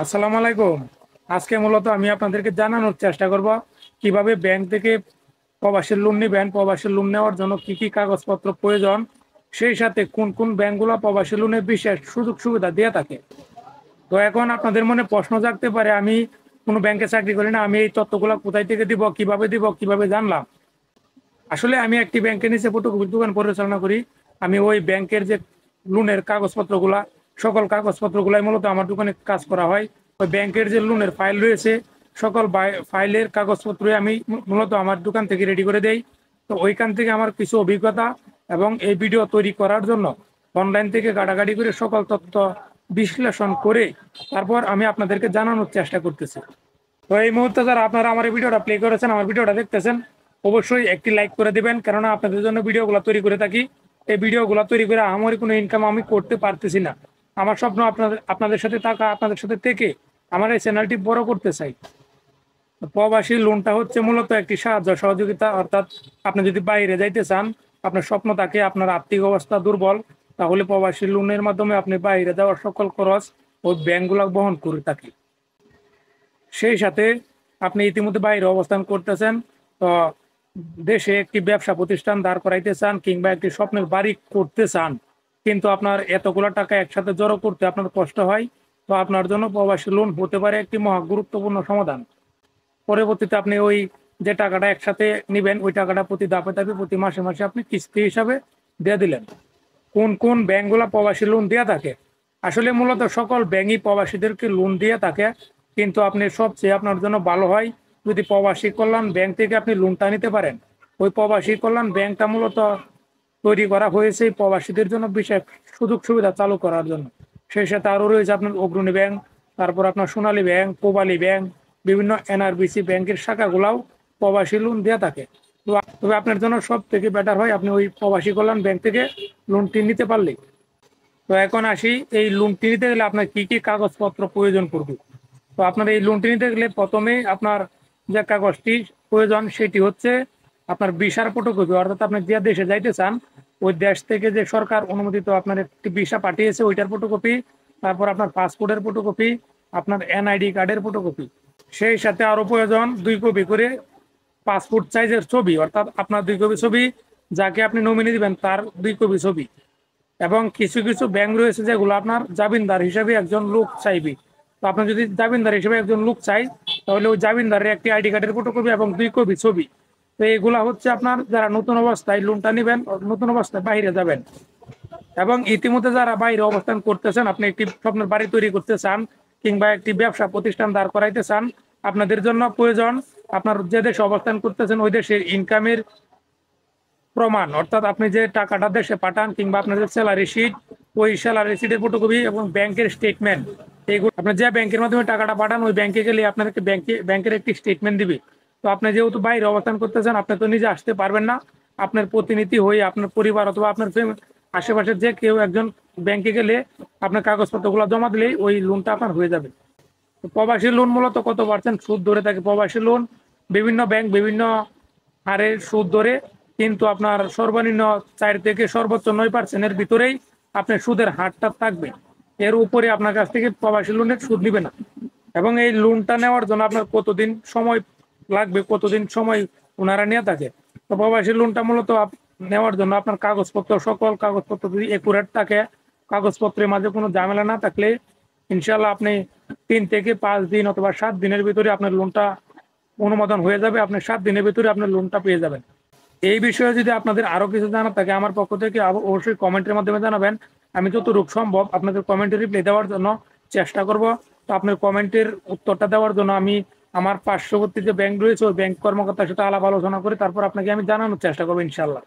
আসসালামু আলাইকুম। আজকে মূলত আমি আপনাদেরকে জানানোর চেষ্টা করব কিভাবে ব্যাংক থেকে প্রবাসী লোন নেবেন, প্রবাসী লোন নেওয়ার জন্য কি কি কাগজপত্র প্রয়োজন, সেই সাথে কোন কোন ব্যাংকগুলো প্রবাসী লোনের বিশেষ সুযোগ সুবিধা দিয়ে থাকে। তো এখন আপনাদের মনে প্রশ্ন জাগতে পারে, আমি কোনো ব্যাংকে চাকরি করি না, আমি এই তথ্যগুলো কোথায় থেকে দিব, কিভাবে জানলাম। আসলে আমি একটি ব্যাংকের নিচে ফটোকপির দোকান পরিচালনা করি। আমি ওই ব্যাংকের যে লোনের কাগজপত্রগুলা, সকল কাগজপত্রগুলাই মূলত আমার দোকানে কাজ করা হয়। ওই ব্যাংকের যে লোনের ফাইল রয়েছে, সকল ফাইলের কাগজপত্র আমি মূলত আমার দোকান থেকে রেডি করে দেই। তো ওইখান থেকে আমার কিছু অভিজ্ঞতা এবং এই ভিডিও তৈরি করার জন্য অনলাইন থেকে গাড়াগাড়ি করে সকল তথ্য বিশ্লেষণ করে তারপর আমি আপনাদেরকে জানানোর চেষ্টা করতেছি। তো এই মুহূর্তে যারা আপনারা আমার এই ভিডিওটা প্লে করেছেন, আমার ভিডিওটা দেখতেছেন, অবশ্যই একটি লাইক করে দিবেন, কেননা আপনাদের জন্য ভিডিওগুলো তৈরি করে থাকি। এই ভিডিওগুলো তৈরি করে আমার কোনো ইনকাম আমি করতে পারতেছি না। আমার স্বপ্ন আপনাদের আপনাদের সাথে থাকা, আপনাদের সাথে থেকে আমার এই চ্যানেলটি বড় করতে চাই। প্রবাসী লোনটা হচ্ছে মূলত একটি সাহায্য সহযোগিতা, অর্থাৎ আপনি যদি বাইরে যাইতে চান, আপনার স্বপ্ন থাকে, আপনার আর্থিক অবস্থা দুর্বল, তাহলে প্রবাসী লোনের মাধ্যমে আপনি বাইরে যাওয়ার সকল খরচ ওই ব্যাংকগুলো বহন করে থাকে। সেই সাথে আপনি ইতিমধ্যে বাইরে অবস্থান করতেছেন, তো দেশে একটি ব্যবসা প্রতিষ্ঠান দাঁড় করাইতে চান কিংবা একটি স্বপ্নের বাড়ি করতে চান, কিন্তু আপনার এতগুলো টাকা একসাথে জড়ো করতে আপনার কষ্ট হয়। তো আপনার জন্য প্রবাসী লোন হতে পারে একটি মহা গুরুত্বপূর্ণ সমাধান। পরবর্তীতে আপনি ওই যে টাকাটা একসাথে নেবেন, ওই টাকাটা প্রতি ধাপে ধাপে প্রতি মাসে মাসে আপনি কিস্তি হিসাবে দিয়ে দিলেন। কোন কোন ব্যাংকগুলো প্রবাসী লোন দিয়ে থাকে? আসলে মূলত সকল ব্যাংকই প্রবাসীদেরকে লোন দিয়ে থাকে, কিন্তু আপনি সবচেয়ে আপনার জন্য ভালো হয় যদি প্রবাসী কল্যাণ ব্যাংক থেকে আপনি লোনটা নিতে পারেন। ওই প্রবাসী কল্যাণ ব্যাংকটা মূলত তৈরি করা হয়েছে এই প্রবাসীদের জন্য বিশেষ সুযোগ সুবিধা চালু করার জন্য। সেই সাথে আরও রয়েছে আপনার অগ্রণী ব্যাংক, তারপর আপনার সোনালী ব্যাংক, পূবালী ব্যাংক, বিভিন্ন এনআরবিসি ব্যাংকের শাখাগুলাও প্রবাসী লোন দিয়ে থাকে। তবে আপনার জন্য সব থেকে বেটার হয় আপনি ওই প্রবাসী কল্যাণ ব্যাংক থেকে লোনটি নিতে পারলেই। তো এখন আসি, এই লোনটি নিতে গেলে আপনার কি কি কাগজপত্র প্রয়োজন পড়বে। তো আপনার এই লোনটি নিতে গেলে প্রথমেই আপনার যে কাগজটি প্রয়োজন সেটি হচ্ছে আপনার ভিসার ফটোকপি, অর্থাৎ আপনি যে দেশে যাইতে চান ওই দেশ থেকে যে সরকার অনুমোদিত আপনার একটি ভিসা পাঠিয়েছে ওইটার ফটোকপি, তারপর আপনার পাসপোর্টের ফটোকপি, আপনার এনআইডি কার্ডের ফটোকপি। সেই সাথে আরো প্রয়োজন 2 কপি করে পাসপোর্ট সাইজের ছবি, অর্থাৎ আপনার 2 কপি ছবি, যাকে আপনি নমিনি দিবেন তার 2 কপি ছবি। এবং কিছু কিছু ব্যাংক রয়েছে যেগুলো আপনার জামিনদার হিসেবে একজন লোক চাইবে। তো আপনার যদি জামিনদার হিসেবে একজন লোক চাই, তাহলে ওই জামিনদারের একটি আইডি কার্ডের ফটোকপি এবং 2 কপি ছবি। তো এগুলা হচ্ছে আপনার যারা নতুন অবস্থায় লোনটা নেবেন, নতুন অবস্থায় বাইরে যাবেন এবং ইতিমধ্যে যারা বাইরে অবস্থান করতেছেন, আপনি একটি স্বপ্নের বাড়ি তৈরি করতে চান কিংবা একটি ব্যবসা প্রতিষ্ঠান দাঁড় করাইতে চান, আপনাদের জন্য প্রয়োজন আপনার যে দেশে অবস্থান করতেছেন ওই দেশের ইনকামের প্রমাণ, অর্থাৎ আপনি যে টাকাটা দেশে পাঠান কিংবা আপনার যে স্যালারি শিট, ওই স্যালারি শিটের ফটোকপি এবং ব্যাংকের স্টেটমেন্ট। এইগুলো আপনার যে ব্যাংকের মাধ্যমে টাকাটা পাঠান ওই ব্যাংকে গেলে আপনাদেরকে ব্যাংকের একটি স্টেটমেন্ট দিবে। তো আপনি যেহেতু বাইরে অবস্থান করতেছেন, আপনি তো নিজে আসতে পারবেন না, আপনার প্রতিনিধি হয়ে আপনার পরিবার অথবা আপনার আশেপাশের যে কেউ একজন ব্যাংকে গেলে আপনার কাগজপত্রগুলো জমা দিলেই ওই লোনটা আপনার হয়ে যাবে। তো প্রবাসী লোন মূলত কত পার্সেন্ট সুদ ধরে থাকে? প্রবাসী লোন বিভিন্ন ব্যাংক বিভিন্ন হারে সুদ ধরে, কিন্তু আপনার সর্বনিম্ন 4 থেকে সর্বোচ্চ 9%-এর ভিতরেই আপনার সুদের হারটা থাকবে। এর উপরে আপনার কাছ থেকে প্রবাসী লোনের সুদ নিবে না। এবং এই লোনটা নেওয়ার জন্য আপনার কতদিন সময় লাগবে, কতদিন সময় ওনারা নিয়ে থাকে। তো প্রবাসী লোনটা মূলত নেওয়ার জন্য আপনার কাগজপত্র, সকল কাগজপত্র যদি একুরেট থাকে, কাগজপত্রের মাঝে কোনো ঝামেলা না থাকলে ইনশাল্লাহ আপনি 3 থেকে 5 দিন অথবা 7 দিনের ভিতরে আপনার লোনটা অনুমোদন হয়ে যাবে। আপনি 7 দিনের ভিতরে আপনার লোনটা পেয়ে যাবেন। এই বিষয়ে যদি আপনাদের আরো কিছু জানার থাকে আমার পক্ষ থেকে অবশ্যই কমেন্টের মাধ্যমে জানাবেন। আমি যতটুকু সম্ভব আপনাদের কমেন্টে রিপ্লাই দেওয়ার জন্য চেষ্টা করব। তো আপনার কমেন্টের উত্তরটা দেওয়ার জন্য আমি আমার পার্শ্ববর্তী যে ব্যাংক রয়েছে ওই ব্যাংক কর্মকর্তার সাথে আলাপ আলোচনা করে তারপর আপনাকে আমি জানানোর চেষ্টা করবো ইনশাল্লাহ।